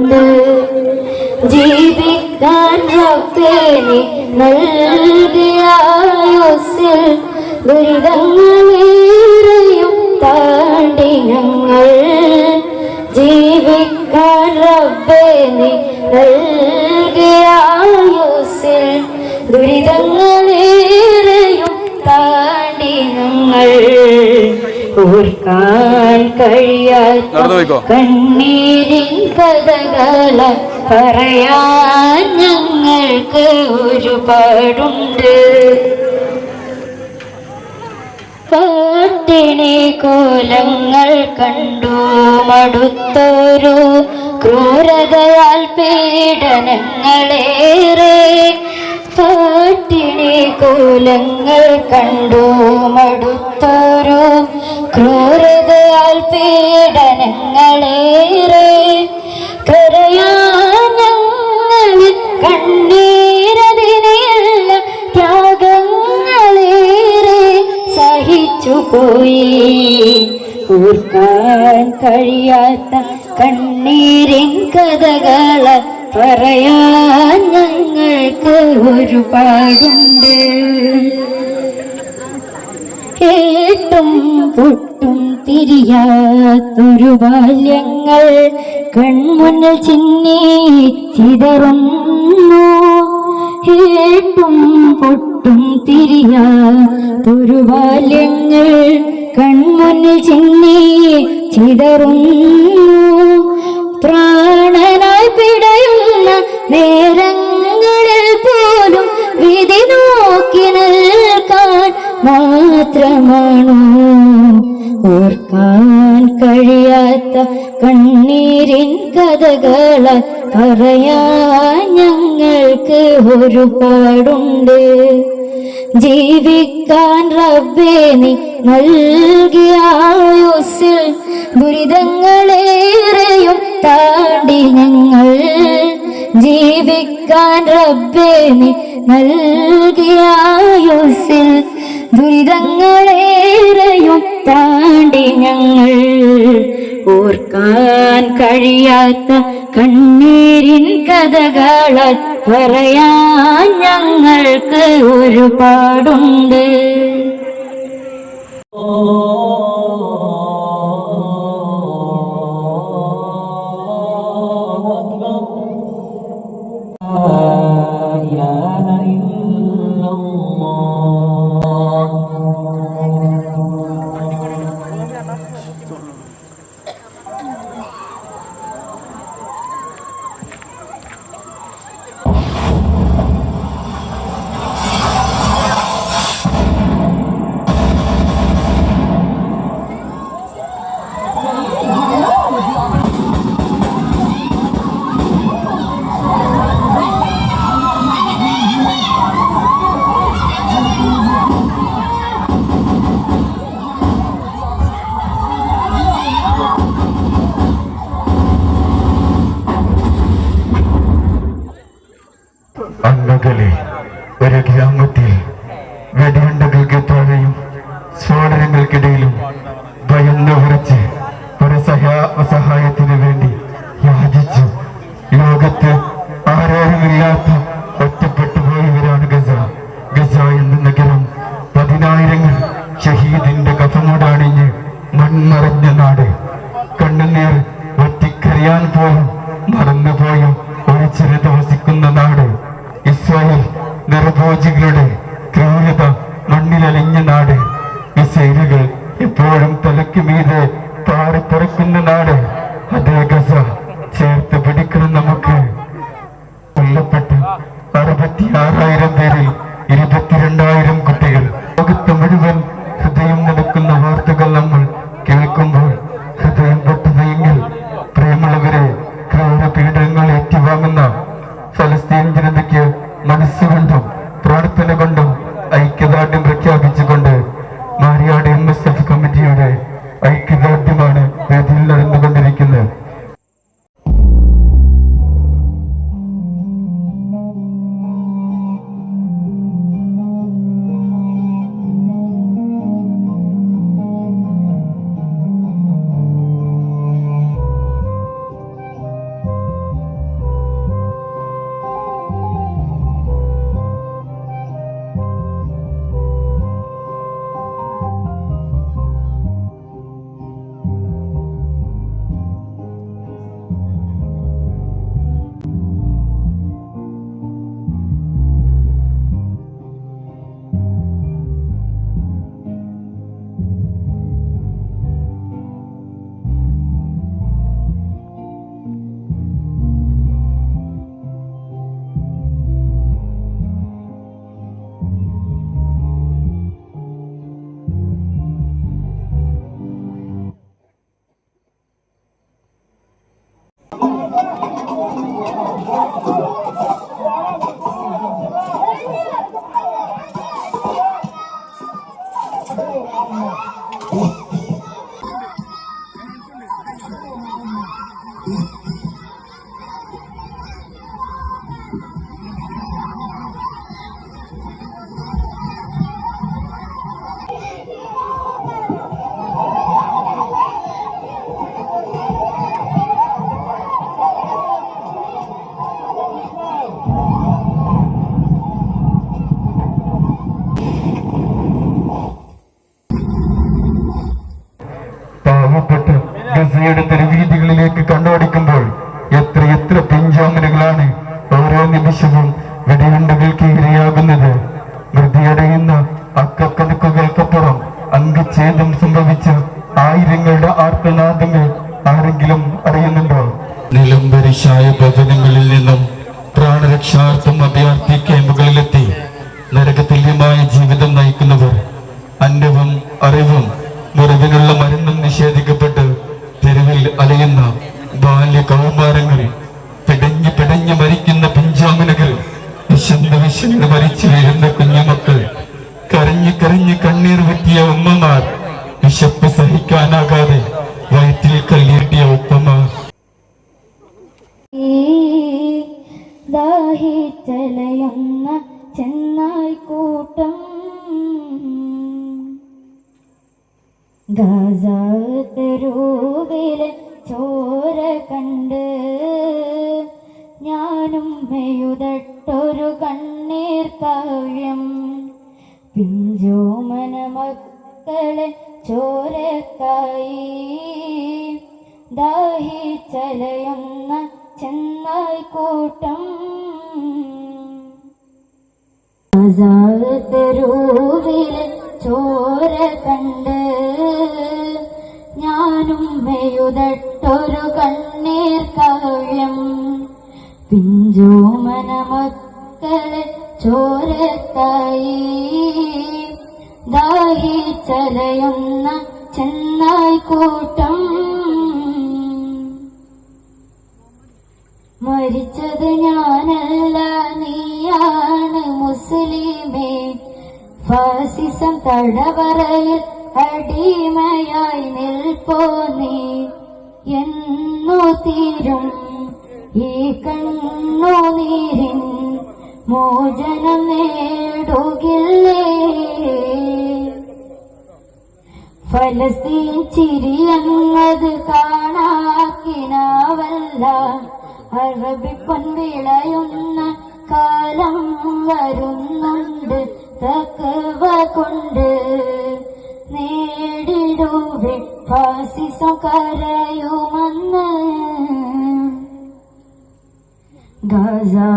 ഒരുപാടുണ്ട്. ജീവിക്കാൻ റബ്ബേ നീ നൽകിയ ആയുസ്സിൽ ദുരിതങ്ങളേറെയും താണ്ടി ഞങ്ങൾ. ജീവിക്കാൻ റബ്ബേ നീ നൽകിയ ആയുസ്സിൽ ദുരിതങ്ങളേറെയും താണ്ടി ഞങ്ങൾ. ഓർക്കാൻ കഴിയാത്ത കണ്ണീരിൻ കഥകൾ പറയാൻ ഞങ്ങൾക്ക് ഒരുപാടുണ്ട്. പട്ടിണി കോലങ്ങൾ കണ്ടു മടുത്തൊരു ക്രൂരതയാൽ പീഡനങ്ങളേറെ. പട്ടിണി കോലങ്ങൾ കണ്ടു മടുത്തൊരു ക്രൂരതയാൽ പീഡനങ്ങളേറെ. കരയാൻ ഞങ്ങളിൽ കണ്ണീരതിനെയല്ല ത്യാഗങ്ങളേറെ സഹിച്ചുപോയി. ഓർക്കാൻ കഴിയാത്ത കണ്ണീരിൻ കഥകൾ പറയാൻ ഞങ്ങൾക്ക് ഒരുപാടുണ്ട്. കേട്ടും പൊട്ടും തിരിയാത്തൊരു ബാല്യങ്ങൾ കൺമുന്നിൽ ചിന്നി ചിതറുന്നു. കേട്ടും പൊട്ടും തിരിയാത്തൊരു ബാല്യങ്ങൾ കൺമുന്നിൽ ചിന്നി ചിതറുന്നു. പ്രാണനായി പിടയുന്ന നേരങ്ങളിൽ പോലും വിധി നോക്കി നിൽക്കാൻ മാത്രമാണോ ഓർക്കാൻ കഴിയാത്ത കണ്ണീരിൻ കഥകൾ പറയാൻ ഞങ്ങൾക്ക് ഒരുപാടുണ്ട്. ജീവിക്കാൻ റബ്ബേ നീ നൽകിയ ആയുസ്സിൽ ദുരിതങ്ങളേറെയും താണ്ടി ഞങ്ങൾ. ജീവിക്കാൻ റബ്ബേ നീ നൽകിയ ആയുസ്സിൽ ദുരിതങ്ങളേറെയും താണ്ടി ഞങ്ങൾ. ഓർക്കാൻ കഴിയാത്ത കണ്ണീരിൻ കഥകൾ പറയാൻ ഞങ്ങൾക്ക് ഒരുപാടുണ്ട്. അന്നകലെ ഒരു ഗ്രാമത്തിൽ വെടിയുണ്ടകൾക്ക് താഴെയും സ്ഫോടനങ്ങൾക്കിടയിലും ഭയന്ന് വിറച്ച് സഹായത്തിനു വേണ്ടി യാചിച്ചു. ലോകത്ത് ആരോരുമില്ലാത്ത ഒറ്റപ്പെട്ടു പോയവരാണ് ഗസ. ഗസ എന്ന നഗരം 10,000 ഷഹീദിന്റെ കഫമോടണിഞ്ഞ് മൺമറഞ്ഞ നാട്. കണ്ണുനീർ ഒറ്റിക്കറിയാൻ പോലും മറന്നുപോയ ഒരു ചിരത വസിക്കുന്ന നാട്. ഇസ്രായേൽ നിറഭോജികളുടെ ക്രൂരത മണ്ണിലലിഞ്ഞ നാട്. മിസൈലുകൾ എപ്പോഴും തലയ്ക്ക് മീതെ പാറിപ്പറക്കുന്ന നാട്. അതേ ഗസ ചേർത്ത് പിടിക്കണം നമുക്ക്. കൊല്ലപ്പെട്ട 66,000 പേരിൽ 22,000 കുട്ടികൾ. ലോകത്ത് മുഴുവൻ ഹൃദയം നടക്കുന്ന വാർത്തകൾ നമ്മൾ കേൾക്കുമ്പോൾ ഹൃദയം പൊട്ടുന്നെങ്കിൽ പ്രേമുള്ളവരെ ക്രൂര പീഡനങ്ങൾ ഏറ്റുവാങ്ങുന്ന ഫലസ്തീൻ ജനതയ്ക്ക് മനസ്സുകൊണ്ടും പ്രാർത്ഥന കൊണ്ടും ഐക്യദാർഢ്യം പ്രഖ്യാപിച്ചുകൊണ്ട് മാരിയാട് MSF കമ്മിറ്റിയുടെ ഐക്യദാർഢ്യം എത്രയെത്ര പിഞ്ചോമനകളാണ് ഓരോ നിമിഷവും വെടിയുണ്ടകൾക്ക് ഇരയാകുന്നത്. മൃതിയടയുന്ന അക്കക്കണക്കുകൾക്കപ്പുറം അംഗച്ഛേദം സംഭവിച്ച ആയിരങ്ങളുടെ ആർത്തനാദങ്ങൾ ആരെങ്കിലും അറിയുന്നുണ്ടോ? നിലംപരിശായ ഭവനങ്ങളിൽ നിന്നും പ്രാണരക്ഷാർത്ഥം അഭയാർത്ഥി ക്യാമ്പുകളിലെത്തി നരകതുല്യമായ ജീവിതം നയിക്കുന്നവർ, അന്നവും അറിവും മുറിവിനുള്ള മരുന്നും നിഷേധിക്കപ്പെട്ട് തെരുവിൽ അലയുന്ന ബാല്യ കൗമാരങ്ങൾ, പിടഞ്ഞു മരിക്കുന്ന പിഞ്ചാമനകൾ, വിശന്ന് മരിച്ചു വീഴുന്ന കുഞ്ഞുമക്കൾ, കരഞ്ഞു കണ്ണീർ വെറ്റിയ ഉമ്മമാർ, വിശപ്പ് സഹിക്കാനാകാതെ വയറ്റിൽ കല്ലിട്ടിയ ഉപ്പമാർ. ദാഹിച്ചലയുന്ന ചെന്നായ്ക്കൂട്ടം ഗാസാ തെരുവിലെ ചോര കണ്ട് ഞാനും മെഴുതട്ടൊരു കണ്ണീർ കാവ്യം. പിഞ്ചോമന മക്കളെ ചോരക്കായി ദാഹിച്ചലയുന്ന ചെന്നായ്ക്കൂട്ടം തെരുവിലെ ചോര കണ്ട് ഞാനും മെഴുതട്ടൊരു കണ്ണീർ കാവ്യം. പിഞ്ചോമന മക്കളെ ചോരക്കായി ദാഹിച്ചലയുന്ന ചെന്നായ്ക്കൂട്ടം. മരിച്ചത് ഞാനല്ല നീയാണ് മുസ്ലിമേ, ഫാസിസം തടവറയിൽ അടിമയായി നിൽപ്പോ നീ. എന്നു തീരും ഈ കണ്ണുനീരിൻ മോചനം നേടുകില്ലേ? ഫലസ്തീൻ ചിരിയെന്നത് കാണാക്കിനാവല്ല, അറബി പൊൻവിളയുന്ന കാലം വരുന്നുണ്ട്. തഖ്വ കൊണ്ട് നേടിടുവേ ഫാസിസം കരയുമെന്ന്. ഗാസാ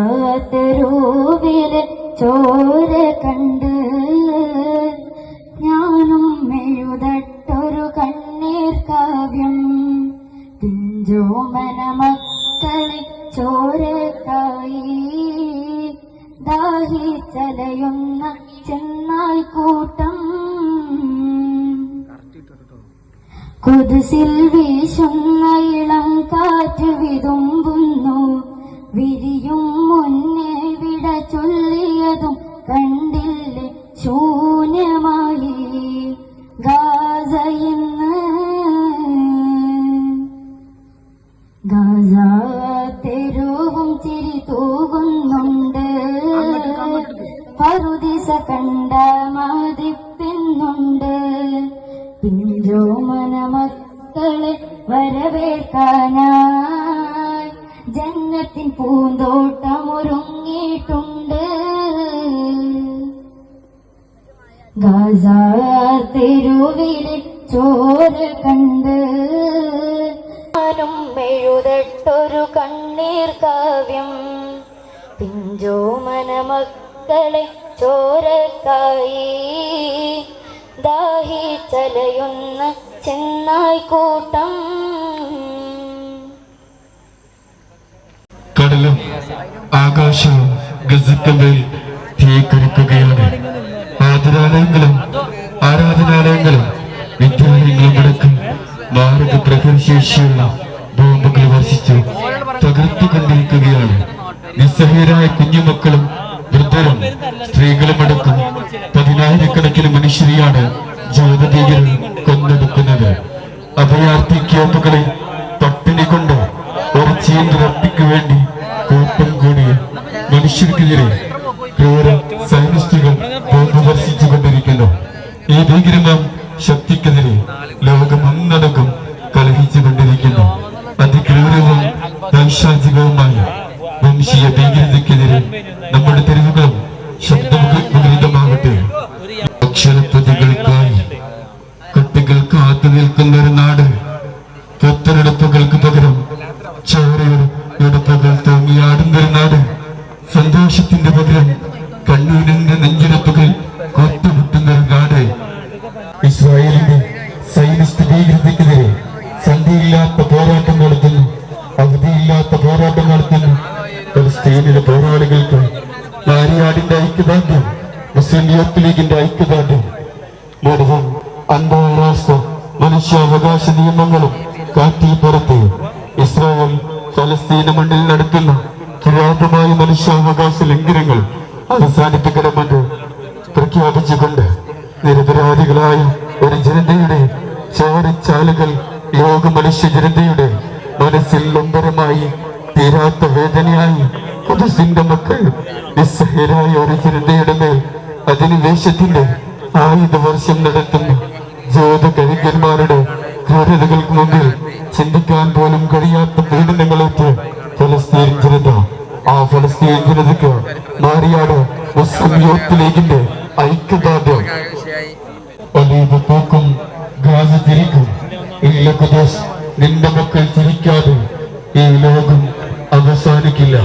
തെരുവിലെ ചോര കണ്ട് ഞാനും മെഴുതട്ടൊരു കണ്ണീർ കാവ്യം. പിഞ്ചോമന മക്കളെ ചോരക്കായി ദാഹിച്ചലയുന്ന ചെന്നായ്ക്കൂട്ടം. കുദ്സിൽ വീശുന്ന ഇളം കാറ്റ് വിതുമ്പുന്നു, വിരിയും മുന്നേ വിട ചൊല്ലിയതും കണ്ടില്ലേ ശൂന്യമായി ഗാസ ഇന്ന്. ഗാസാ തെരുവും ചിരി തൂകുന്നുണ്ട്, പറുദിസ കണ്ട മതിപ്പിന്നുണ്ട്. പിഞ്ചോമന മക്കളെ വരവേൽക്കാനായി ജന്നത്തിൻ പൂന്തോട്ടമൊരുങ്ങിയിട്ടുണ്ട്. ഗാസാ തെരുവിലെ ചോര കണ്ട് ഞാനും മെഴുതട്ടൊരു കണ്ണീർ കാവ്യം. പിഞ്ചോമന മക്കളെ ചോരക്കായി ദാഹിച്ചലയുന്ന ചെന്നായ്ക്കൂട്ടം. കടലും ആകാശവും ഗസക്കമേൽ തീ കുറിക്കുകയാണ്. ആരാധനാലയങ്ങളും വിദ്യാലയങ്ങളും അടക്കം മാരക പ്രഹരശേഷിയുള്ള ബോംബുകൾ വർഷിച്ചു തകർത്തുകൊണ്ടിരിക്കുകയാണ്. നിസ്സഹായരായ കുഞ്ഞുമക്കളും വൃദ്ധരും സ്ത്രീകളും അടക്കം പതിനായിരക്കണക്കിന് മനുഷ്യരെയാണ് ജൂതഭീകരർ കൊന്നൊടുക്കുന്നത്. അഭയാർത്ഥി ക്യാമ്പുകളെ പട്ടിണി കൊണ്ട് ഒരു ചീന്തുറപ്പിക്ക് വേണ്ടി കൂട്ടം കൂടിയ മനുഷ്യർക്കെതിരെ ക്രൂര സൈനിസ്റ്റുകൾ ബോംബ് വർഷിച്ചുകൊണ്ടിരിക്കുന്നു. ഈ ഭീകരമാം ശക്തിക്കെതിരെ ലോകം ഒന്നടങ്കം കലഹിച്ചുകൊണ്ടിരിക്കുന്നു. അതിക്രൂരവും ദൈശാചികവുമായ വംശീയ ഭീകരതയ്ക്കെതിരെ നമ്മുടെ തെരുവുകളും ശബ്ദമുഖരിതമാകട്ടെ. അക്ഷരപ്പതികൾക്കായി കുട്ടികൾ കാത്തു നിൽക്കുന്ന ഒരു നാട്, കത്തരടുപ്പുകൾക്ക് പകരം ചോരയുടെ പാതകൾ തൂങ്ങിയാടുന്നൊരു നാട്, സന്തോഷത്തിന്റെ പകരം കണ്ണൂരിന്റെ നെഞ്ചിടപ്പുകൾ കോത്തുമുട്ടുന്നൊരു നാട്. ഇസ്രായേലിന്റെ സൈനിസ്റ്റ് ഭീകരതയ്ക്കെതിരെ സന്ധിയില്ലാത്ത പോരാട്ടം നടത്തുന്നു, അവധിയില്ലാത്ത പോരാട്ടം നടത്തുന്നു. ഫലസ്തീനിലെ പോരാളികൾക്ക് മാരിയാടിന്റെ ഐക്യദാർഢ്യം, മുസ്ലിം യൂത്ത് ലീഗിന്റെ ഐക്യദാർഢ്യം. മുഴുവൻ അന്താരാഷ്ട്ര മനുഷ്യാവകാശ നിയമങ്ങളും കാറ്റിൽ പുറത്ത് ഇസ്രായേൽ ഫലസ്തീന മണ്ണിൽ നടത്തുന്ന കിരാതമായ മനുഷ്യാവകാശ ലംഘനങ്ങൾ അവസാനിപ്പിക്കണമെന്ന് പ്രഖ്യാപിച്ചുകൊണ്ട് നിരപരാധികളായ ഒരു ജനതയുടെ ചോരച്ചാലുകൾ ലോക മനുഷ്യ ജനതയുടെ മനസ്സിൽ ലംബരമായി തീരാത്ത വേദനയായി ഖുദ്സിന്റെ മക്കൾ നിസ്സഹരായ ഒരു ജനതയുടെ മേൽ അധിനിവേശത്തിന്റെ ആയുധവർഷം നടത്തുന്ന ജോതകഴികന്മാരുടെ ക്രൂരതകൾക്ക് മുമ്പിൽ ചിന്തിക്കാൻ പോലും കഴിയാത്ത പീഡനങ്ങളേറ്റ് ഫലസ്തീൻ ജനത. ആ ഫലസ്തീൻ ജനതയ്ക്ക് മാരിയാട് മുസ്ലിം യൂത്ത് ലീഗിന്റെ ഐക്യദാർഢ്യം. ഒലീവ് പൂക്കും, ഗാസ ചിരിക്കും. ഇല്ല ഖുദ്സ്, നിന്റെ മക്കൾ ചിരിക്കാതെ ഈ ലോകം അവസാനിക്കില്ല.